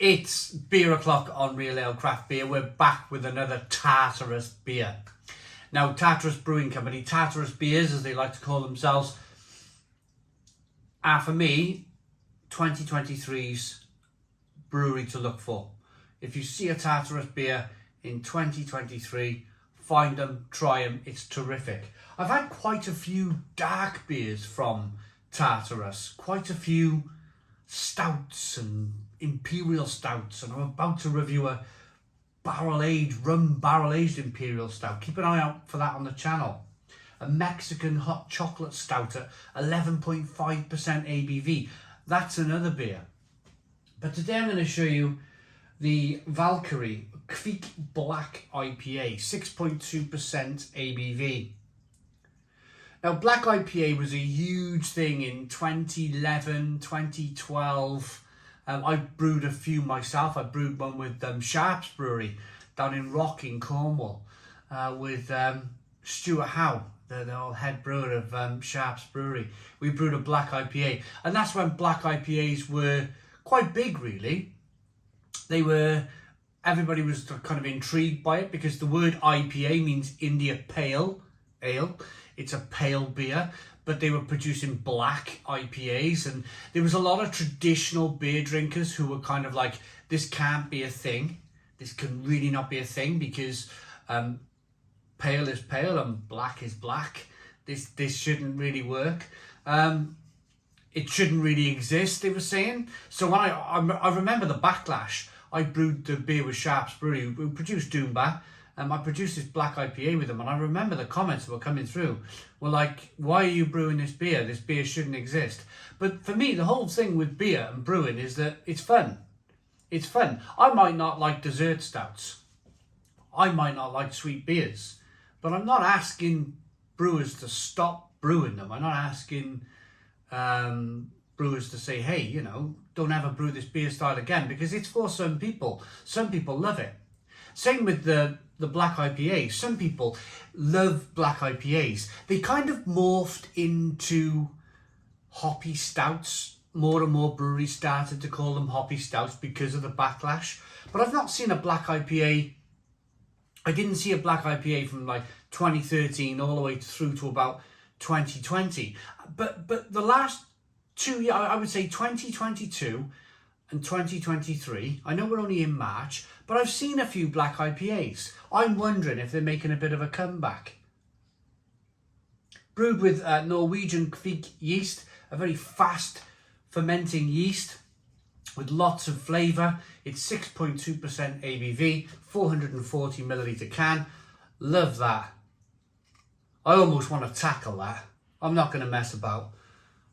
It's beer o'clock on Real Ale Craft Beer. We're back with another Tartarus beer. Now, Tartarus Brewing Company, Tartarus Beers as they like to call themselves, are for me 2023's brewery to look for. If you see a Tartarus beer in 2023, find them, try them, it's terrific. I've had quite a few dark beers from Tartarus, quite a few stouts and imperial stouts, and I'm about to review a rum barrel-aged imperial stout. Keep an eye out for that on the channel. A Mexican hot chocolate stout at 11.5% ABV. That's another beer. But today I'm going to show you the Valkyrie Kviek Black IPA, 6.2% ABV. Now, Black IPA was a huge thing in 2011, 2012. I brewed a few myself. I brewed one with Sharp's Brewery down in Rock in Cornwall with Stuart Howe, the old head brewer of Sharp's Brewery. We brewed a Black IPA, and that's when Black IPAs were quite big, really. Everybody was kind of intrigued by it because the word IPA means India Pale Ale. It's a pale beer, but they were producing black IPAs, and there was a lot of traditional beer drinkers who were kind of like, this can't be a thing. This can really not be a thing because pale is pale and black is black. This shouldn't really work. It shouldn't really exist, they were saying. So when I remember the backlash. I brewed the beer with Sharp's Brewery, who produced Doomba. I produced this black IPA with them, and I remember the comments that were coming through were like, why are you brewing this beer? This beer shouldn't exist. But for me, the whole thing with beer and brewing is that it's fun. It's fun. I might not like dessert stouts. I might not like sweet beers. But I'm not asking brewers to stop brewing them. I'm not asking brewers to say, hey, don't ever brew this beer style again, because it's for some people. Some people love it. Same with the black IPA. Some people love black IPAs. They kind of morphed into hoppy stouts. More and more breweries started to call them hoppy stouts because of the backlash. But I've not seen a black IPA. I didn't see a black IPA from like 2013 all the way through to about 2020. But the last 2 years, I would say 2022 and 2023, I know we're only in March, but I've seen a few black IPAs. I'm wondering if they're making a bit of a comeback. Brewed with Norwegian Kviek yeast, a very fast fermenting yeast with lots of flavour. It's 6.2% ABV, 440 milliliter can. Love that. I almost want to tackle that. I'm not going to mess about.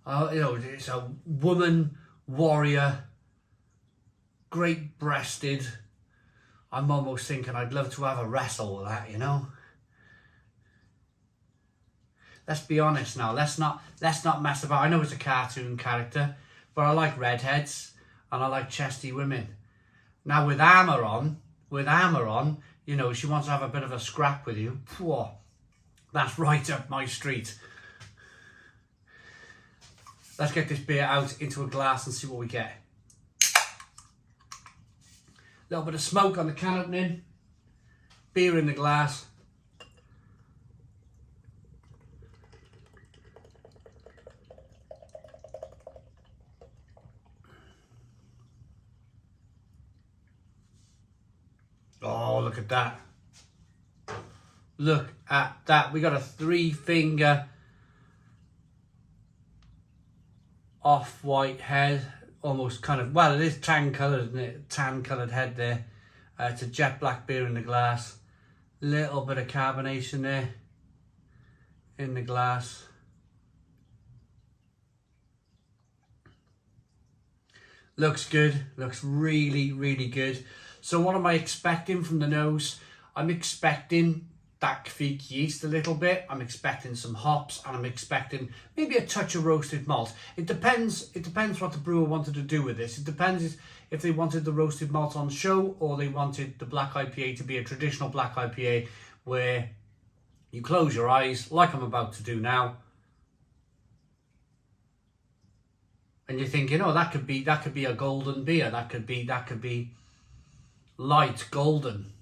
It's a woman warrior, great breasted. I'm almost thinking I'd love to have a wrestle with that, Let's be honest now. Let's not mess about. I know it's a cartoon character, but I like redheads and I like chesty women. Now with armour on, she wants to have a bit of a scrap with you. Phew, that's right up my street. Let's get this beer out into a glass and see what we get. A little bit of smoke on the can opening. Beer in the glass. Oh, look at that. Look at that. We got a 3-finger off-white head, almost kind of, well, it is tan coloured, isn't it? Tan coloured head there. It's a jet black beer in the glass. Little bit of carbonation there in the glass. Looks good. Looks really, really good. So what am I expecting from the nose? I'm expecting that Kviek yeast a little bit. I'm expecting some hops, and I'm expecting maybe a touch of roasted malt. It depends what the brewer wanted to do with this. It depends if they wanted the roasted malt on show, or they wanted the black IPA to be a traditional black IPA where you close your eyes, like I'm about to do now, and you're thinking, oh, that could be a golden beer. That could be light golden.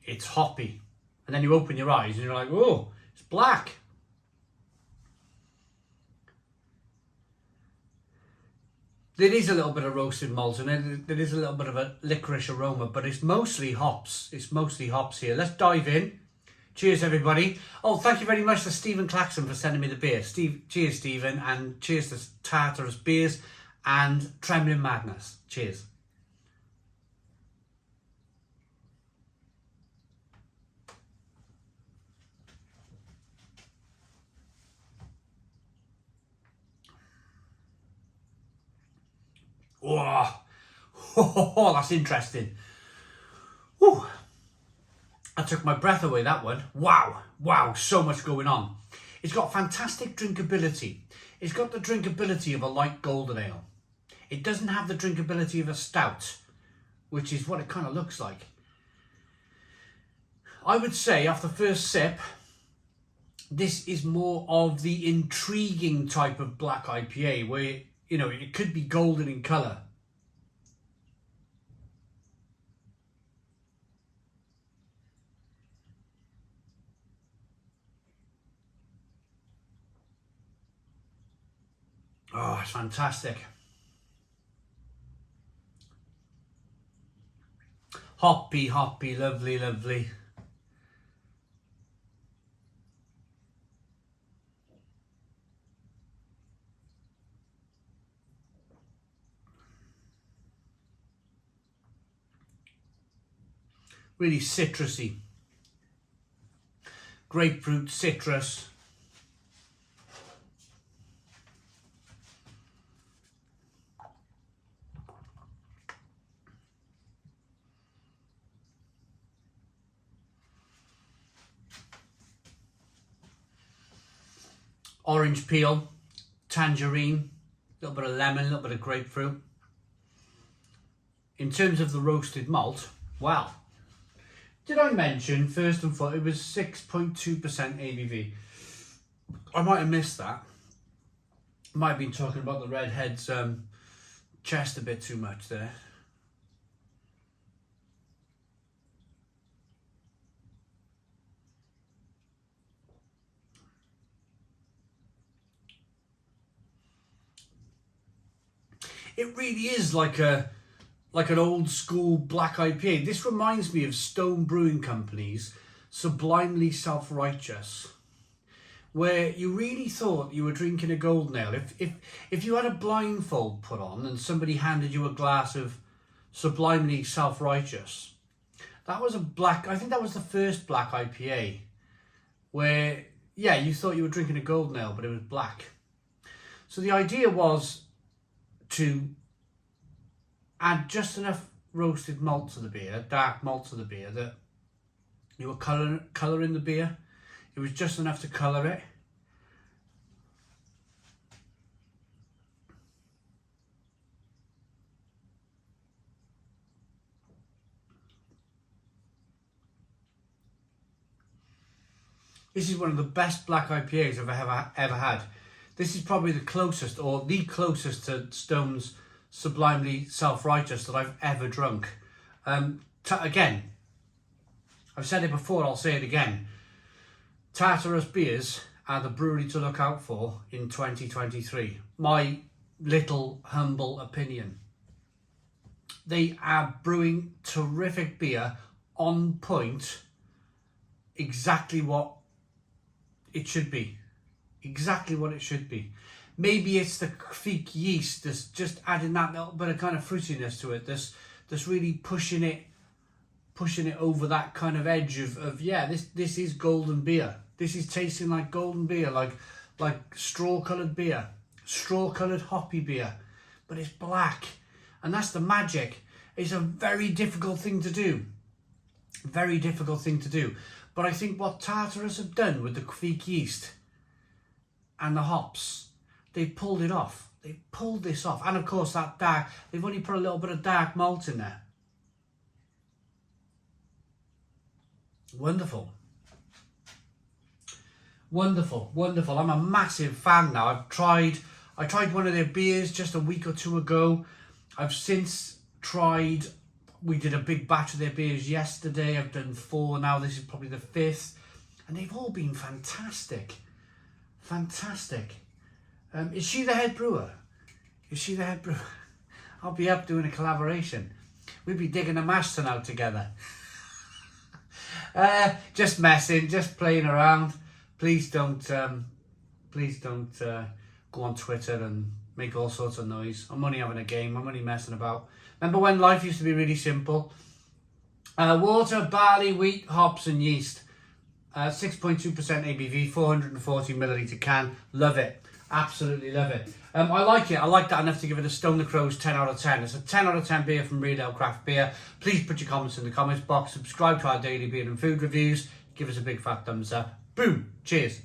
It's hoppy. And then you open your eyes and you're like, oh, it's black. There is a little bit of roasted malt and there is a little bit of a licorice aroma, but it's mostly hops. It's mostly hops here. Let's dive in. Cheers, everybody. Oh, thank you very much to Stephen Claxon for sending me the beer. Cheers, Stephen, and cheers to Tartarus Beers and Trembling Madness. Cheers. Oh, that's interesting. Whew. I took my breath away, that one. Wow, so much going on. It's got fantastic drinkability. It's got the drinkability of a light golden ale. It doesn't have the drinkability of a stout, which is what it kind of looks like. I would say, after the first sip, this is more of the intriguing type of black IPA, where, you know, it could be golden in colour. Oh, it's fantastic. Hoppy, lovely. Really citrusy. Grapefruit, citrus. Orange peel, tangerine, a little bit of lemon, a little bit of grapefruit. In terms of the roasted malt, wow. Did I mention, first and foremost, it was 6.2% ABV. I might have missed that. Might have been talking about the redhead's chest a bit too much there. It really is like an old school black IPA. This reminds me of Stone Brewing Company's Sublimely Self-Righteous, where you really thought you were drinking a golden ale. If you had a blindfold put on and somebody handed you a glass of Sublimely Self-Righteous, that was I think that was the first black IPA, where, yeah, you thought you were drinking a golden ale, but it was black. So the idea was to add just enough roasted malt to the beer, dark malt to the beer, that you were colouring the beer. It was just enough to colour it. This is one of the best black IPAs I've ever had. This is probably the closest to Stone's Sublimely Self-Righteous that I've ever drunk. Again, I've said it before, I'll say it again. Tartarus Beers are the brewery to look out for in 2023. My little humble opinion. They are brewing terrific beer, on point, exactly what it should be. Exactly what it should be. Maybe it's the Kviek yeast that's just adding that little bit of kind of fruitiness to it. That's really pushing it over that kind of edge of yeah, this is golden beer. This is tasting like golden beer, like straw-coloured beer, straw-coloured hoppy beer, but it's black, and that's the magic. It's a very difficult thing to do. Very difficult thing to do. But I think what Tartarus have done with the Kviek yeast and the hops, they pulled it off. They pulled this off. And of course that dark, they've only put a little bit of dark malt in there. Wonderful. Wonderful. I'm a massive fan now. I tried one of their beers just a week or two ago. I've since tried, we did a big batch of their beers yesterday. I've done 4 now. This is probably the 5th. And they've all been fantastic. Fantastic. Is she the head brewer? Is she the head brewer? I'll be up doing a collaboration. We'd be digging a mash tun out together. Just messing, just playing around. Please don't go on Twitter and make all sorts of noise. I'm only having a game. I'm only messing about. Remember when life used to be really simple? Water, barley, wheat, hops and yeast. 6.2% ABV, 440 milliliter can. Love it. Absolutely love it. I like it. I like that enough to give it a Stone the Crows 10 out of 10. It's a 10 out of 10 beer from Real Ale Craft Beer. Please put your comments in the comments box. Subscribe to our daily beer and food reviews. Give us a big fat thumbs up. Boom. Cheers.